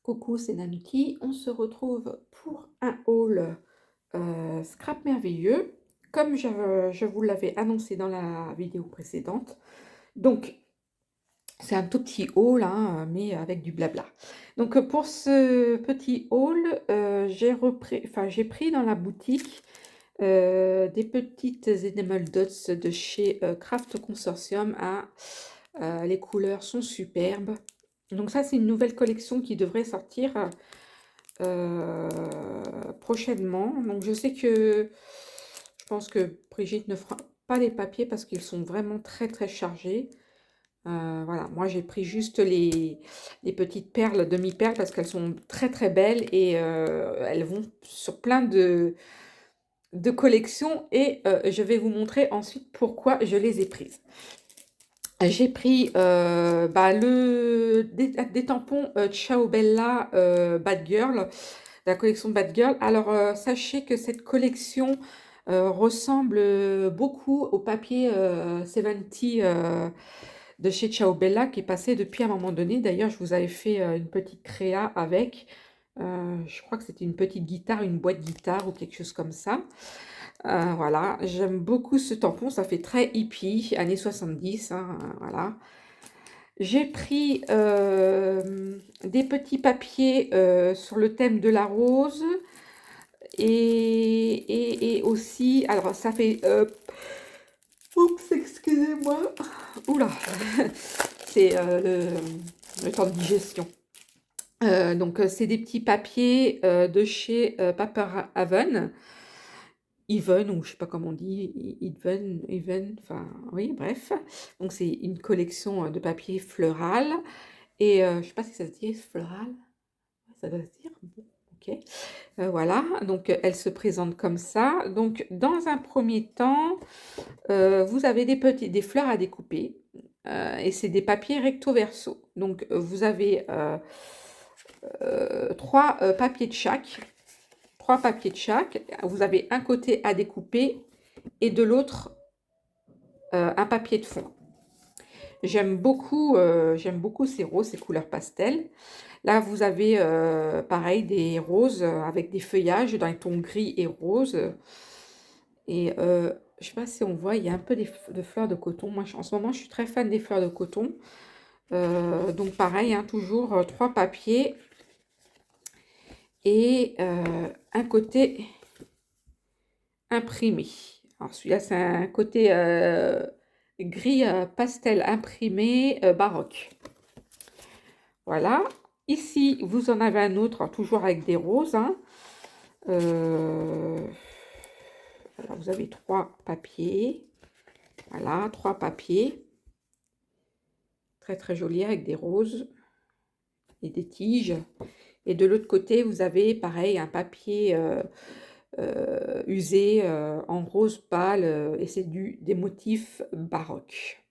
Coucou, c'est Nanuki. On se retrouve pour un haul scrap merveilleux, comme je vous l'avais annoncé dans la vidéo précédente. Donc, c'est un tout petit haul, hein, mais avec du blabla. Donc, pour ce petit haul, j'ai pris dans la boutique des petites Enamel Dots de chez Craft Consortium. Les couleurs sont superbes. Donc ça, c'est une nouvelle collection qui devrait sortir prochainement. Donc je sais que je pense que Brigitte ne fera pas les papiers parce qu'ils sont vraiment très très chargés. Voilà, moi j'ai pris juste les petites perles, demi-perles, parce qu'elles sont très très belles et elles vont sur plein de collections et je vais vous montrer ensuite pourquoi je les ai prises. J'ai pris des tampons Ciao Bella Bad Girl, la collection Bad Girl. Alors, sachez que cette collection ressemble beaucoup au papier 70 de chez Ciao Bella qui est passé depuis un moment donné. D'ailleurs, je vous avais fait une petite créa avec, je crois que c'était une petite guitare, une boîte guitare ou quelque chose comme ça. Voilà, j'aime beaucoup ce tampon, ça fait très hippie, années 70, hein, voilà. J'ai pris des petits papiers sur le thème de la rose et aussi, alors ça fait, oups, excusez-moi, oula, c'est le temps de digestion. Donc c'est des petits papiers de chez Paper Haven. Even, ou je sais pas comment on dit, Even, enfin oui, bref. Donc c'est une collection de papier floral. Et je sais pas si ça se dit floral, ça doit se dire, bon, ok. Voilà, donc elle se présente comme ça. Donc dans un premier temps, vous avez des fleurs à découper. Et c'est des papiers recto verso. Donc vous avez trois papiers de chaque. Trois papiers de chaque. Vous avez un côté à découper et de l'autre un papier de fond. J'aime beaucoup ces roses, ces couleurs pastel. Là, vous avez pareil des roses avec des feuillages dans les tons gris et rose. Et je sais pas si on voit, il y a un peu de fleurs de coton. Moi, en ce moment, je suis très fan des fleurs de coton. Donc pareil, hein, toujours trois papiers et un côté imprimé. Alors celui-là, c'est un côté gris pastel imprimé baroque. Voilà. Ici, vous en avez un autre, toujours avec des roses. Hein. Alors, vous avez trois papiers. Voilà, trois papiers. Très, très jolis avec des roses et des tiges. Et de l'autre côté, vous avez, pareil, un papier usé en rose pâle. Et c'est des motifs baroques.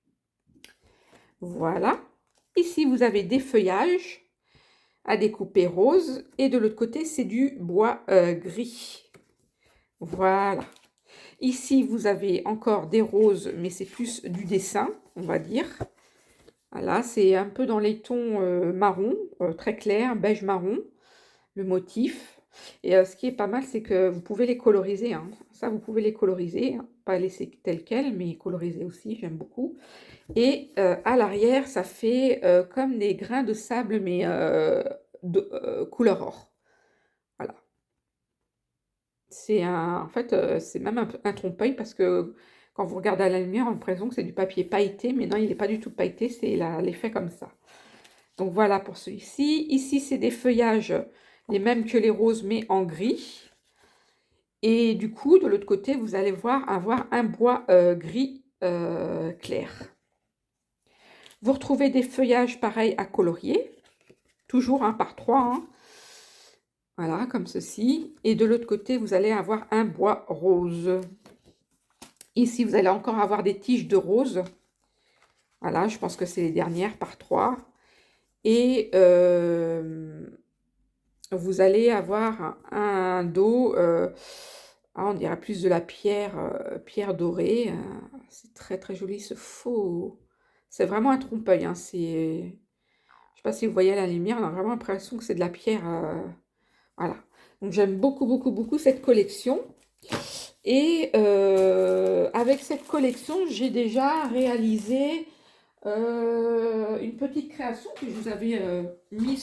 Voilà. Ici, vous avez des feuillages à découper rose et de l'autre côté c'est du bois gris. Voilà. Ici vous avez encore des roses, mais c'est plus du dessin, on va dire. Voilà, c'est un peu dans les tons marron, très clair, beige marron, le motif. Et ce qui est pas mal, c'est que vous pouvez les coloriser. Hein. Ça, vous pouvez les coloriser, hein. Pas laisser tel quel, mais coloriser aussi, j'aime beaucoup. Et à l'arrière, ça fait comme des grains de sable, mais couleur or. Voilà. En fait, c'est même un trompe-l'œil parce que quand vous regardez à la lumière, on a l'impression que c'est du papier pailleté, mais non, il n'est pas du tout pailleté, c'est l'effet comme ça. Donc voilà pour celui-ci. Ici, c'est des feuillages, les mêmes que les roses, mais en gris. Et du coup, de l'autre côté, vous allez avoir un bois gris clair. Vous retrouvez des feuillages pareils à colorier, toujours un par trois, hein. Voilà, comme ceci. Et de l'autre côté, vous allez avoir un bois rose. Ici, vous allez encore avoir des tiges de rose. Voilà, je pense que c'est les dernières par trois. Et vous allez avoir un dos, on dirait plus de la pierre dorée. C'est très très joli ce faux. C'est vraiment un trompe-l'œil, hein, sais pas si vous voyez la lumière, on a vraiment l'impression que c'est de la pierre. Voilà. Donc j'aime beaucoup, beaucoup, beaucoup cette collection. Et avec cette collection, j'ai déjà réalisé une petite création que je vous avais mis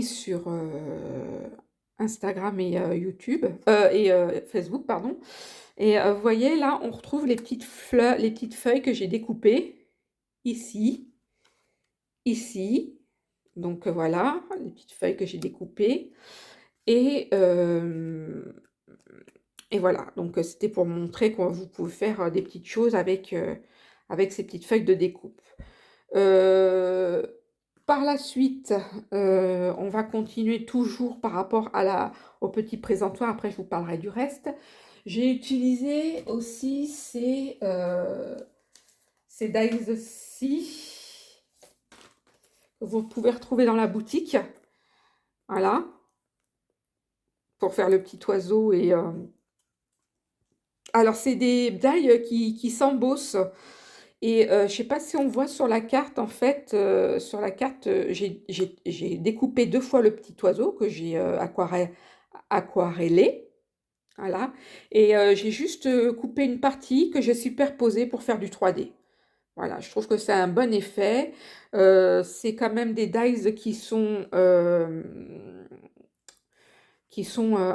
sur Instagram et YouTube et Facebook, pardon. Et vous voyez là, on retrouve les petites fleurs, les petites feuilles que j'ai découpées ici, ici. Donc voilà, les petites feuilles que j'ai découpées. Et, et voilà, donc c'était pour montrer que vous pouvez faire des petites choses avec, avec ces petites feuilles de découpe. Euh, Par la suite, on va continuer toujours par rapport au petit présentoir. Après, je vous parlerai du reste. J'ai utilisé aussi ces dies-ci que vous pouvez retrouver dans la boutique. Voilà, pour faire le petit oiseau. Alors, c'est des die qui s'embossent. Et je ne sais pas si on voit sur la carte, en fait, sur la carte, j'ai découpé 2 fois le petit oiseau que j'ai aquarellé. Voilà. Et j'ai juste coupé une partie que j'ai superposée pour faire du 3D. Voilà, je trouve que c'est un bon effet. C'est quand même des dies qui sont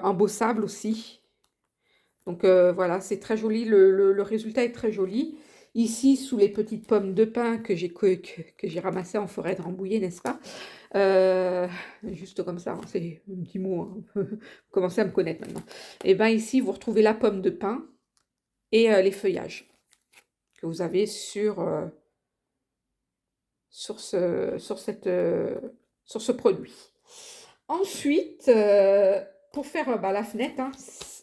embossables aussi. Donc voilà, c'est très joli, le résultat est très joli. Ici, sous les petites pommes de pin que j'ai ramassées en forêt de Rambouillet, n'est-ce pas? Juste comme ça, hein, c'est un petit mot, hein. Vous commencez à me connaître maintenant. Et bien ici, vous retrouvez la pomme de pin et les feuillages que vous avez sur ce produit. Ensuite, pour faire la fenêtre, hein,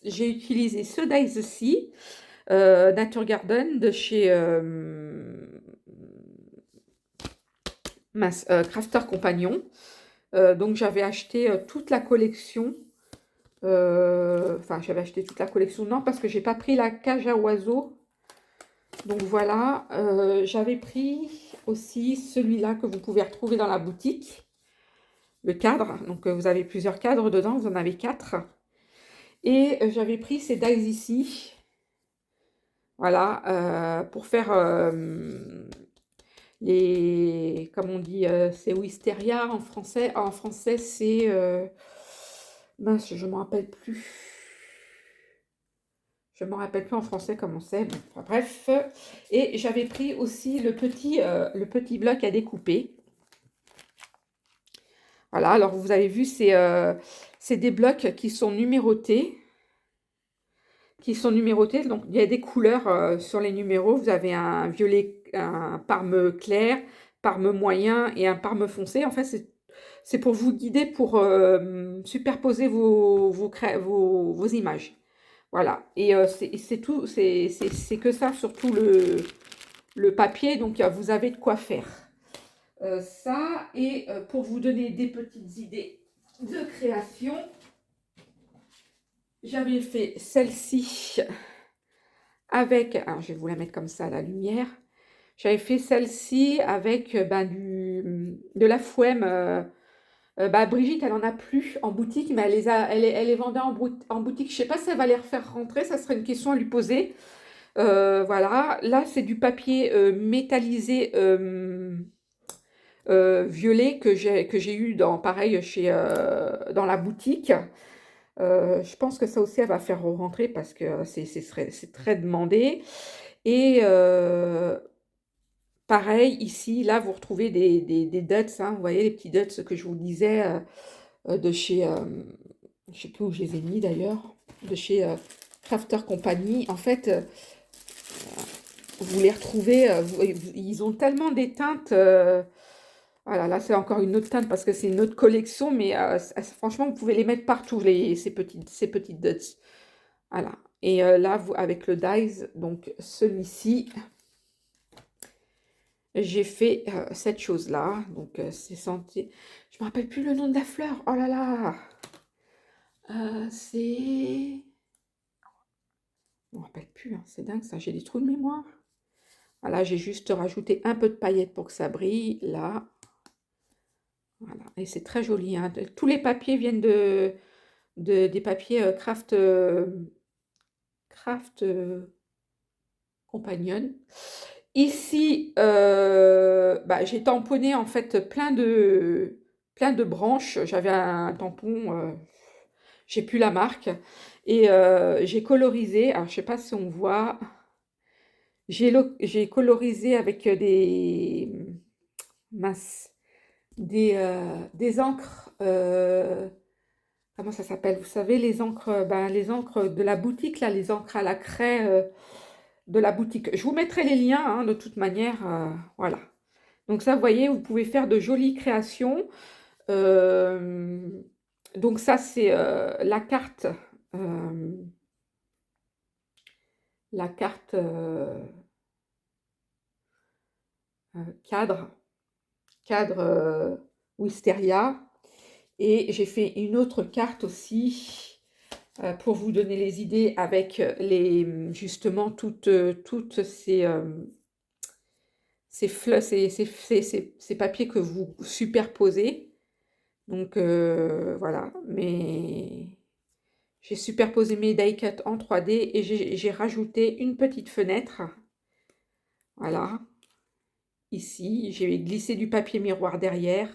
j'ai utilisé ce dies-ci, Nature Garden de chez Crafter Compagnon. Donc j'avais acheté toute la collection. Enfin, j'avais acheté toute la collection, non, parce que j'ai pas pris la cage à oiseaux. Donc voilà, j'avais pris aussi celui-là que vous pouvez retrouver dans la boutique. Le cadre, donc vous avez plusieurs cadres dedans, vous en avez 4. Et j'avais pris ces dies ici, voilà, pour faire comme on dit, c'est wisteria en français. En français, c'est, mince, je ne me rappelle plus. Je ne me rappelle plus en français comment c'est. Bon, enfin, bref, et j'avais pris aussi le petit bloc à découper. Voilà, alors vous avez vu, c'est des blocs qui sont numérotés. Donc il y a des couleurs sur les numéros. Vous avez un violet, un parme clair, parme moyen et un parme foncé. En fait, c'est pour vous guider pour superposer vos images. Voilà. Et c'est tout, c'est que ça sur tout le papier. Donc vous avez de quoi faire. Ça, et pour vous donner des petites idées de création, j'avais fait celle-ci avec, alors je vais vous la mettre comme ça à la lumière, j'avais fait celle-ci avec de la fouemme. Brigitte, elle en a plus en boutique, mais elle les vendait en boutique. Je ne sais pas si elle va les refaire rentrer, ça serait une question à lui poser. Voilà, là c'est du papier métallisé violet que j'ai eu pareil dans la boutique. Je pense que ça aussi, elle va faire rentrer parce que c'est très demandé. Et pareil, ici, là, vous retrouvez des dots, hein, vous voyez les petits dots que je vous disais de chez, je ne sais plus où je les ai mis d'ailleurs, de chez Crafter Company. En fait, vous les retrouvez, ils ont tellement des teintes. Voilà, là, c'est encore une autre teinte parce que c'est une autre collection, mais franchement, vous pouvez les mettre partout, ces petites dots. Voilà. Et là, avec le dies, donc celui-ci, j'ai fait cette chose-là. Donc, c'est senti. Je me rappelle plus le nom de la fleur. Oh là là. C'est. Je me rappelle plus. Hein. C'est dingue ça. J'ai des trous de mémoire. Voilà, j'ai juste rajouté un peu de paillettes pour que ça brille, là. Voilà, et c'est très joli, hein. Tous les papiers viennent des papiers Craft Companion. Ici, bah, j'ai tamponné en fait plein de branches. J'avais un tampon, j'ai plus la marque. Et j'ai colorisé, alors je sais pas si on voit, j'ai colorisé avec mince, des encres, comment ça s'appelle? Vous savez, les encres, ben, les encres de la boutique, là, les encres à la craie de la boutique. Je vous mettrai les liens, hein, de toute manière, voilà. Donc ça, vous voyez, vous pouvez faire de jolies créations. Euh, donc ça, c'est euh, la carte cadre, cadre Wisteria. Et j'ai fait une autre carte aussi pour vous donner les idées avec justement toutes ces papiers que vous superposez. Donc voilà, mais j'ai superposé mes die cuts en 3D et j'ai rajouté une petite fenêtre. Voilà, ici, j'ai glissé du papier miroir derrière.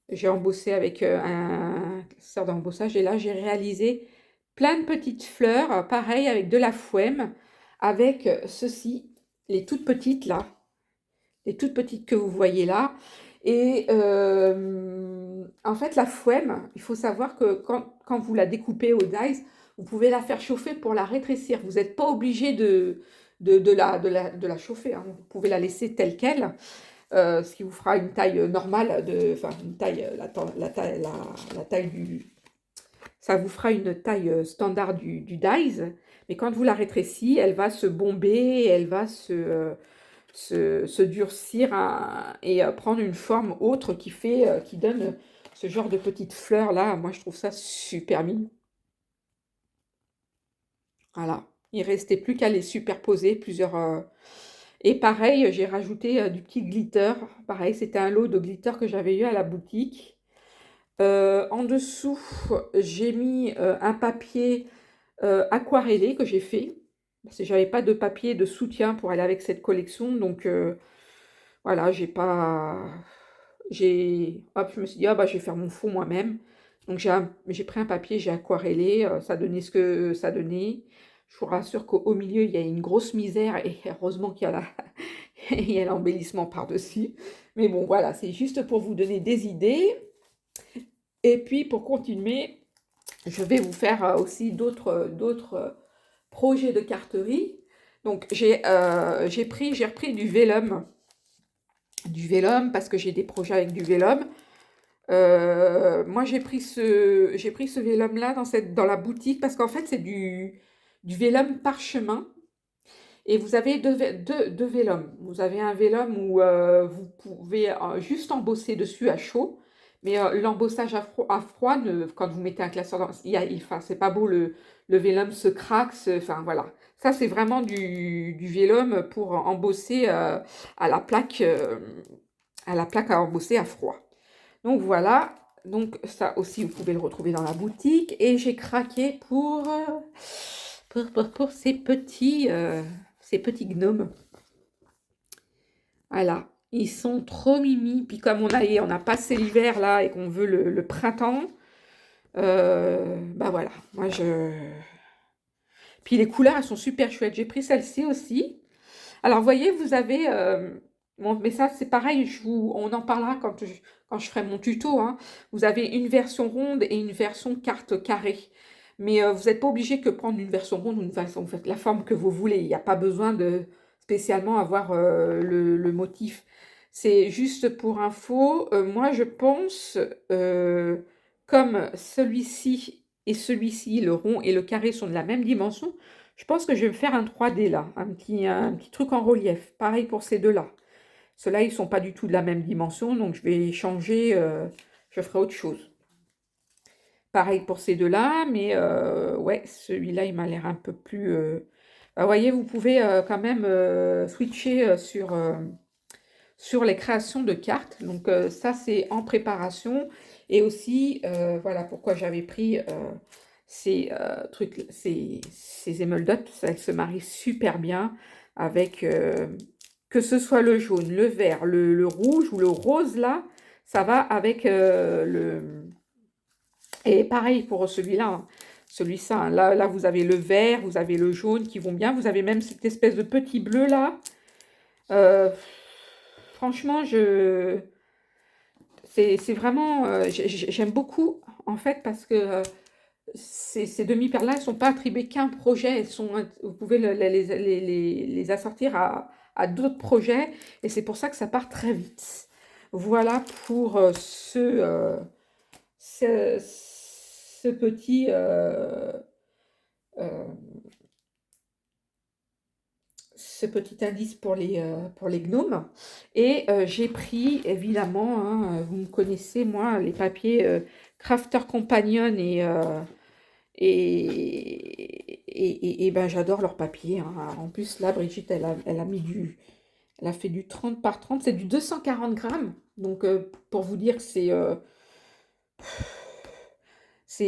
J'ai embossé avec un sort d'embossage et là j'ai réalisé plein de petites fleurs, pareil avec de la fouemme, avec ceci, les toutes petites là, les toutes petites que vous voyez là. Et en fait la fouemme, il faut savoir que quand vous la découpez au dice, vous pouvez la faire chauffer pour la rétrécir. Vous n'êtes pas obligé de la chauffer, hein. Vous pouvez la laisser telle qu'elle. Ce qui vous fera une taille normale, enfin une taille, la taille ça vous fera une taille standard du dies, mais quand vous la rétrécissez, elle va se bomber, elle va se durcir et prendre une forme autre qui donne ce genre de petites fleurs là. Moi je trouve ça super mignon. Voilà, il restait plus qu'à les superposer et pareil, j'ai rajouté du petit glitter. Pareil, c'était un lot de glitter que j'avais eu à la boutique. En dessous, j'ai mis un papier aquarellé que j'ai fait. Parce que j'avais pas de papier de soutien pour aller avec cette collection. Donc voilà, hop, je me suis dit, ah bah je vais faire mon fond moi-même. Donc j'ai pris un papier, j'ai aquarellé. Ça donnait ce que ça donnait. Je vous rassure qu'au milieu, il y a une grosse misère. Et heureusement qu'il y a il y a l'embellissement par-dessus. Mais bon, voilà, c'est juste pour vous donner des idées. Et puis, pour continuer, je vais vous faire aussi d'autres projets de carterie. Donc, j'ai repris du vélum parce que j'ai des projets avec du vélum. Moi, j'ai pris ce vélum-là dans la boutique parce qu'en fait, c'est du vélum parchemin. Et vous avez deux vélums. Vous avez un vélum où vous pouvez juste embosser dessus à chaud, mais l'embossage à froid, quand vous mettez un classeur dans... enfin, c'est pas beau, le vélum se craque, enfin voilà. Ça, c'est vraiment du vélum pour embosser à la plaque à embosser à froid. Donc voilà, donc ça aussi, vous pouvez le retrouver dans la boutique. Et j'ai craqué pour ces petits gnomes. Voilà, ils sont trop mimi. Puis comme on a passé l'hiver là et qu'on veut le printemps, bah voilà, moi je... Puis les couleurs, elles sont super chouettes. J'ai pris celle-ci aussi. Alors, vous voyez, vous avez... bon, mais ça, c'est pareil, on en parlera quand je ferai mon tuto, hein. Vous avez une version ronde et une version carte carrée. Mais vous n'êtes pas obligé que prendre une version ronde ou une version, vous faites la forme que vous voulez. Il n'y a pas besoin de spécialement avoir le motif. C'est juste pour info. Moi, je pense, comme celui-ci et celui-ci, le rond et le carré sont de la même dimension, je pense que je vais me faire un 3D là, un petit truc en relief. Pareil pour ces deux-là. Ceux-là, ils ne sont pas du tout de la même dimension, donc je vais changer, je ferai autre chose. Pareil pour ces deux-là, mais ouais, celui-là, il m'a l'air un peu plus Vous voyez, vous pouvez quand même switcher sur les créations de cartes. Donc ça, c'est en préparation. Et aussi, voilà pourquoi j'avais pris ces trucs, ces émeraudes. Elles se marient super bien avec, que ce soit le jaune, le vert, le rouge ou le rose là, ça va avec le... Et pareil pour celui-là, hein, celui-ci. Hein. Là, vous avez le vert, vous avez le jaune qui vont bien. Vous avez même cette espèce de petit bleu là. Euh, Franchement, c'est vraiment... j'aime beaucoup, en fait, parce que ces demi-perles-là, elles ne sont pas attribuées qu'à un projet. Vous pouvez les assortir à d'autres projets. Et c'est pour ça que ça part très vite. Voilà pour ce petit... euh, ce petit indice pour les gnomes. Et j'ai pris, évidemment, hein, vous me connaissez, moi, les papiers Crafter Companion et ben, j'adore leurs papiers. Hein. En plus, là, Brigitte, elle a mis elle a fait du 30 par 30, c'est du 240 grammes. Donc, pour vous dire que c'est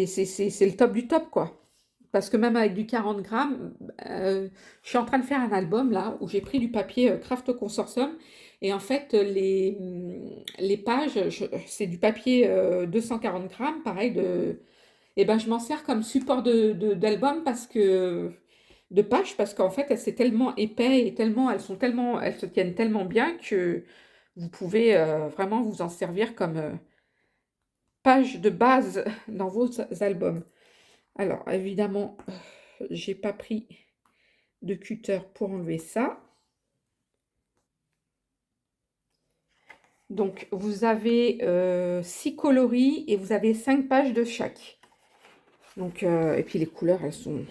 le top du top, quoi. Parce que même avec du 40 grammes, je suis en train de faire un album là où j'ai pris du papier Craft Consortium et en fait les pages, c'est du papier 240 grammes, pareil et ben je m'en sers comme support d'album parce que de pages parce qu'en fait c'est tellement épais et tellement elles se tiennent tellement bien que vous pouvez vraiment vous en servir comme page de base dans vos albums. Alors évidemment, j'ai pas pris de cutter pour enlever ça. Donc vous avez 6 coloris et vous avez 5 pages de chaque. Donc, et puis les couleurs, elles sont...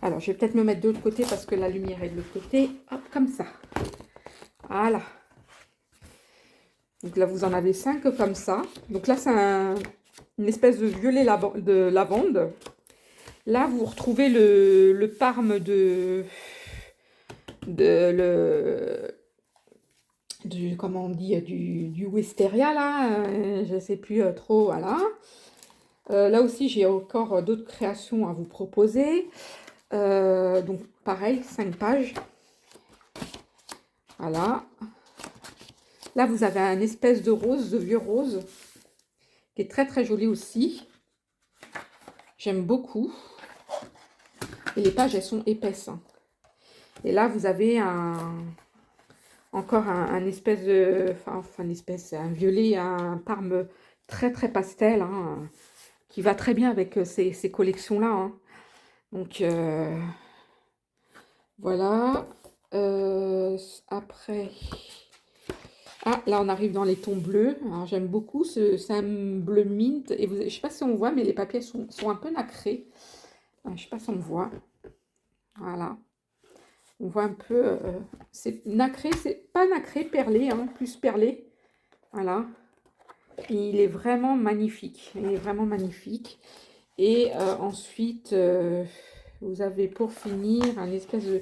Alors, je vais peut-être me mettre de l'autre côté parce que la lumière est de l'autre côté. Hop, comme ça. Voilà. Donc là, vous en avez 5 comme ça. Donc là, c'est une espèce de violet de lavande. Là, vous retrouvez le parme comment on dit, du wisteria, là. Je ne sais plus trop, voilà. Là aussi, j'ai encore d'autres créations à vous proposer. Donc, pareil, 5 pages. Voilà. Là, vous avez un espèce de rose, de vieux rose, qui est très très joli aussi. J'aime beaucoup. Et les pages, elles sont épaisses. Hein. Et là, vous avez encore un espèce de... Enfin, une espèce, un violet, un parme très très pastel, hein, qui va très bien avec ces collections-là. Hein. Donc, voilà. Après... Ah, là, on arrive dans les tons bleus. Alors, j'aime beaucoup c'est un bleu mint. Et je ne sais pas si on voit, mais les papiers sont un peu nacrés. Je ne sais pas si on voit. Voilà. On voit un peu... c'est nacré, c'est pas nacré, perlé, hein, plus perlé. Voilà. Et il est vraiment magnifique. Il est vraiment magnifique. Et ensuite, vous avez pour finir un espèce de...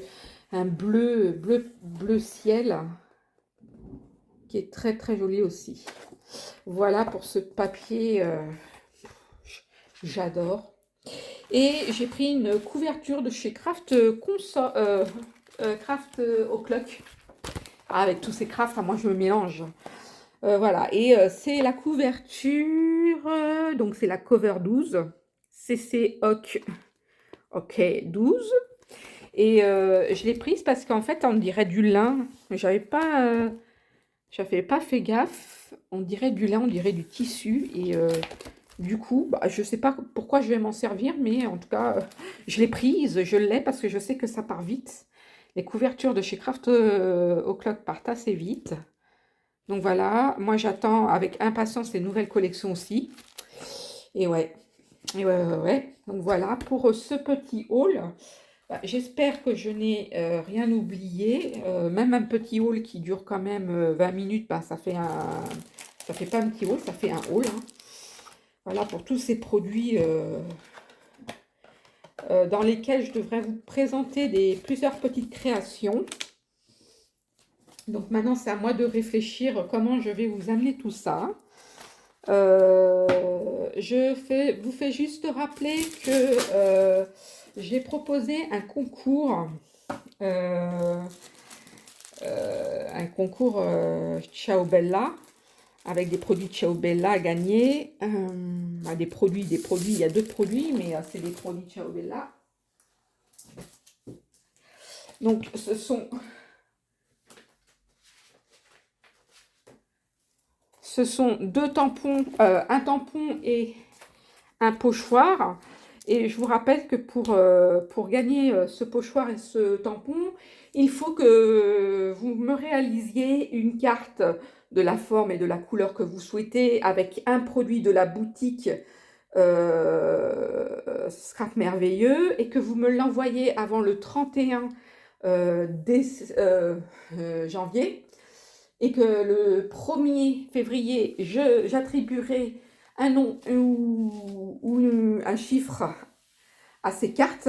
un bleu ciel qui est très très joli aussi. Voilà pour ce papier, j'adore. Et j'ai pris une couverture de chez Craft O'Clock. Ah, avec tous ces crafts, moi je me mélange. Voilà, et c'est la couverture, donc c'est la cover 12, CC Oc, ok 12. Et je l'ai prise parce qu'en fait on dirait du lin. J'avais pas fait gaffe. On dirait du lin, on dirait du tissu. Et du coup, bah, je ne sais pas pourquoi je vais m'en servir, mais en tout cas, je l'ai prise. Je l'ai parce que je sais que ça part vite. Les couvertures de chez Craft O'Clock partent assez vite. Donc voilà, moi j'attends avec impatience les nouvelles collections aussi. Et ouais, ouais. Donc voilà pour ce petit haul. Bah, j'espère que je n'ai rien oublié. Même un petit haul qui dure quand même 20 minutes, bah, ça fait pas un petit haul, ça fait un haul. Hein. Voilà pour tous ces produits dans lesquels je devrais vous présenter plusieurs petites créations. Donc maintenant, c'est à moi de réfléchir comment je vais vous amener tout ça. Vous fais juste rappeler que j'ai proposé un concours Ciao Bella, avec des produits Ciao Bella à gagner. Des produits, il y a 2 produits, mais c'est des produits Ciao Bella. Donc ce sont 2 tampons, un tampon et un pochoir. Et je vous rappelle que pour gagner ce pochoir et ce tampon, il faut que vous me réalisiez une carte de la forme et de la couleur que vous souhaitez avec un produit de la boutique Scrap Merveilleux, et que vous me l'envoyez avant le 31 janvier, et que le 1er février, j'attribuerai un nom ou un chiffre à ces cartes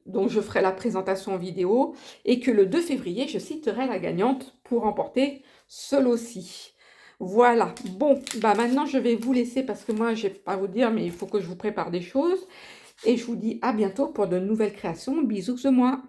dont je ferai la présentation en vidéo, et que le 2 février, je citerai la gagnante pour remporter ce lot-ci. Voilà, bon, bah maintenant je vais vous laisser parce que moi, je ne vais pas vous dire, mais il faut que je vous prépare des choses. Et je vous dis à bientôt pour de nouvelles créations. Bisous de moi.